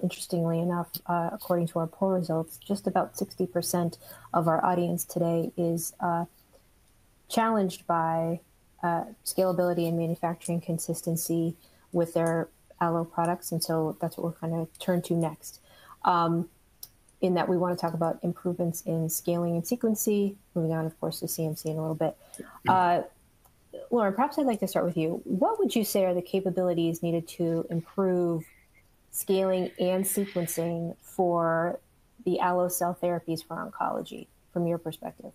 interestingly enough, according to our poll results, just about 60% of our audience today is challenged by scalability and manufacturing consistency with their allo products. And so that's what we're going to turn to next. In that we want to talk about improvements in scaling and sequencing, moving on, of course, to CMC in a little bit. Lauren, perhaps I'd like to start with you. What would you say are the capabilities needed to improve scaling and sequencing for the allo cell therapies for oncology, from your perspective?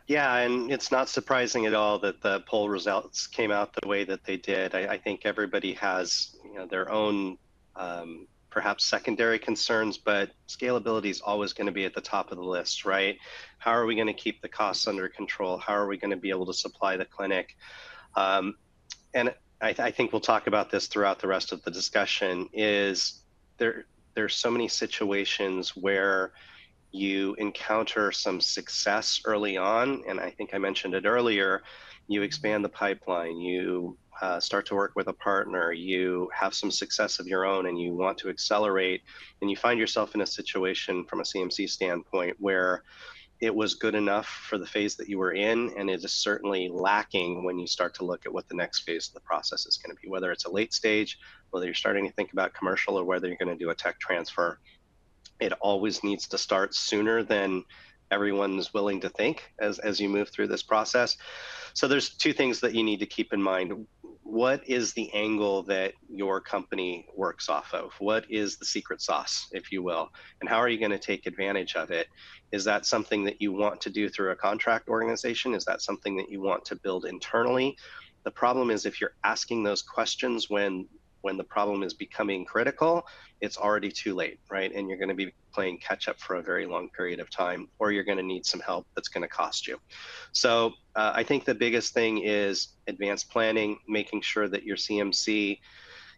Yeah, and it's not surprising at all that the poll results came out the way that they did. I think everybody has, their own perhaps secondary concerns, but scalability is always going to be at the top of the list, right? How are we going to keep the costs under control? How are we going to be able to supply the clinic? And I think we'll talk about this throughout the rest of the discussion. There's so many situations where you encounter some success early on, and I think I mentioned it earlier, you expand the pipeline, you start to work with a partner, you have some success of your own and you want to accelerate, and you find yourself in a situation from a CMC standpoint where it was good enough for the phase that you were in, and it is certainly lacking when you start to look at what the next phase of the process is going to be, whether it's a late stage, whether you're starting to think about commercial, or whether you're going to do a tech transfer. It always needs to start sooner than everyone's willing to think as you move through this process. So there's two things that you need to keep in mind. What is the angle that your company works off of? What is the secret sauce, if you will? And how are you going to take advantage of it? Is that something that you want to do through a contract organization? Is that something that you want to build internally? The problem is, if you're asking those questions when the problem is becoming critical, it's already too late, right? And you're going to be playing catch up for a very long period of time, or you're going to need some help that's going to cost you. So I think the biggest thing is advanced planning, making sure that your CMC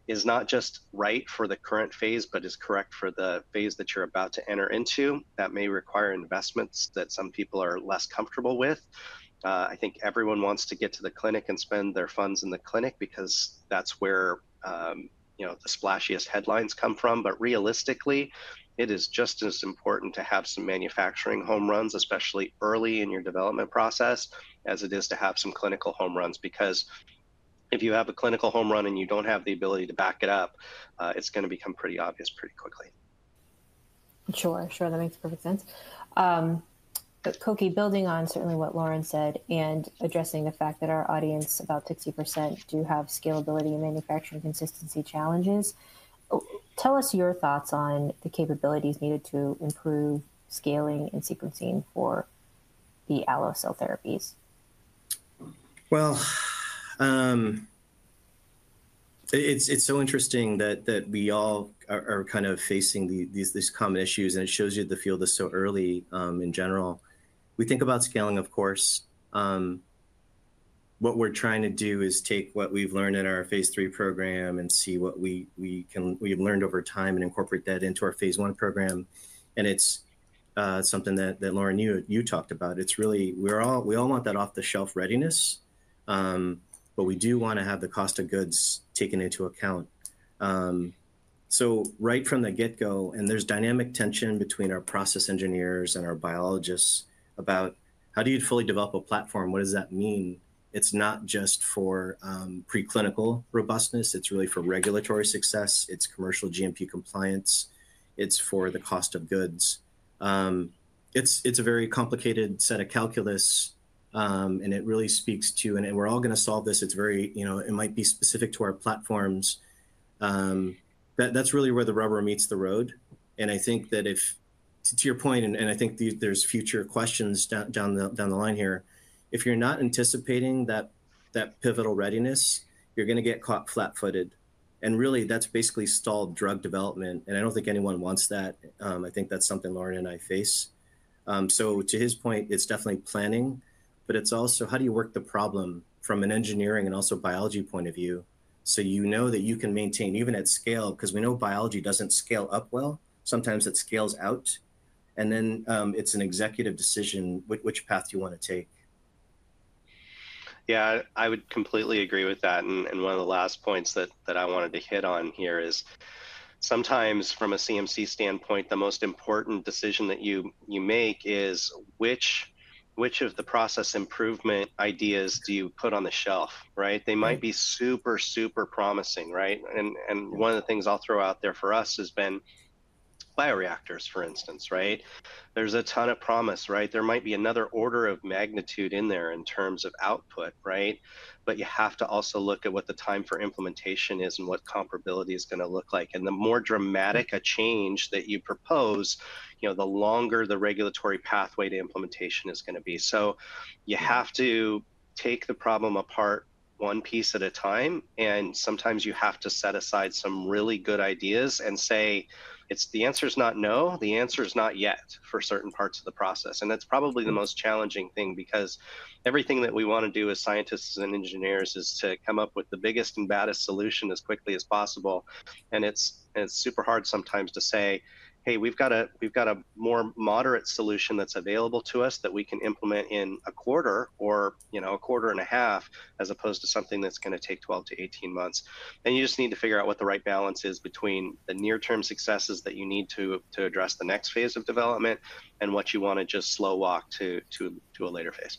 is not just right for the current phase, but is correct for the phase that you're about to enter into. That may require investments that some people are less comfortable with. I think everyone wants to get to the clinic and spend their funds in the clinic because that's where the splashiest headlines come from. But realistically, it is just as important to have some manufacturing home runs, especially early in your development process, as it is to have some clinical home runs. Because if you have a clinical home run and you don't have the ability to back it up, it's going to become pretty obvious pretty quickly. Sure, that makes perfect sense. But Koki, building on certainly what Lauren said and addressing the fact that our audience, about 60%, do have scalability and manufacturing consistency challenges, tell us your thoughts on the capabilities needed to improve scaling and sequencing for the allo cell therapies. Well, it's so interesting that we all are kind of facing these common issues, and it shows you the field is so early in general. We think about scaling, of course. What we're trying to do is take what we've learned in our phase 3 program and see what we've learned over time and incorporate that into our phase 1 program. And it's something that Lauren, you talked about. It's really, we all want that off the shelf readiness, but we do want to have the cost of goods taken into account. So right from the get-go, and there's dynamic tension between our process engineers and our biologists about how do you fully develop a platform? What does that mean? It's not just for preclinical robustness. It's really for regulatory success. It's commercial GMP compliance. It's for the cost of goods. It's a very complicated set of calculus, and it really speaks to, and we're all going to solve this. It's very, it might be specific to our platforms. That's really where the rubber meets the road. And I think that if, to your point, and I think there's future questions down the line here, if you're not anticipating that pivotal readiness, you're going to get caught flat-footed. And really, that's basically stalled drug development. And I don't think anyone wants that. I think that's something Lauren and I face. So to his point, it's definitely planning, but it's also how do you work the problem from an engineering and also biology point of view, so you know that you can maintain even at scale, because we know biology doesn't scale up well. Sometimes it scales out. And then it's an executive decision which path you want to take. Yeah, I would completely agree with that. And one of the last points that I wanted to hit on here is sometimes from a CMC standpoint, the most important decision that you make is which of the process improvement ideas do you put on the shelf, right? They might be super, super promising, right? And one of the things I'll throw out there for us has been bioreactors, for instance, right? There's a ton of promise, right? There might be another order of magnitude in there in terms of output, right? But you have to also look at what the time for implementation is and what comparability is going to look like. And the more dramatic a change that you propose, the longer the regulatory pathway to implementation is going to be. So you have to take the problem apart one piece at a time. And sometimes you have to set aside some really good ideas and say, the answer is not no, the answer is not yet for certain parts of the process. And that's probably the most challenging thing, because everything that we want to do as scientists and engineers is to come up with the biggest and baddest solution as quickly as possible. And it's super hard sometimes to say, hey, we've got a more moderate solution that's available to us that we can implement in a quarter or a quarter and a half, as opposed to something that's going to take 12 to 18 months. And you just need to figure out what the right balance is between the near-term successes that you need to address the next phase of development and what you want to just slow walk to a later phase.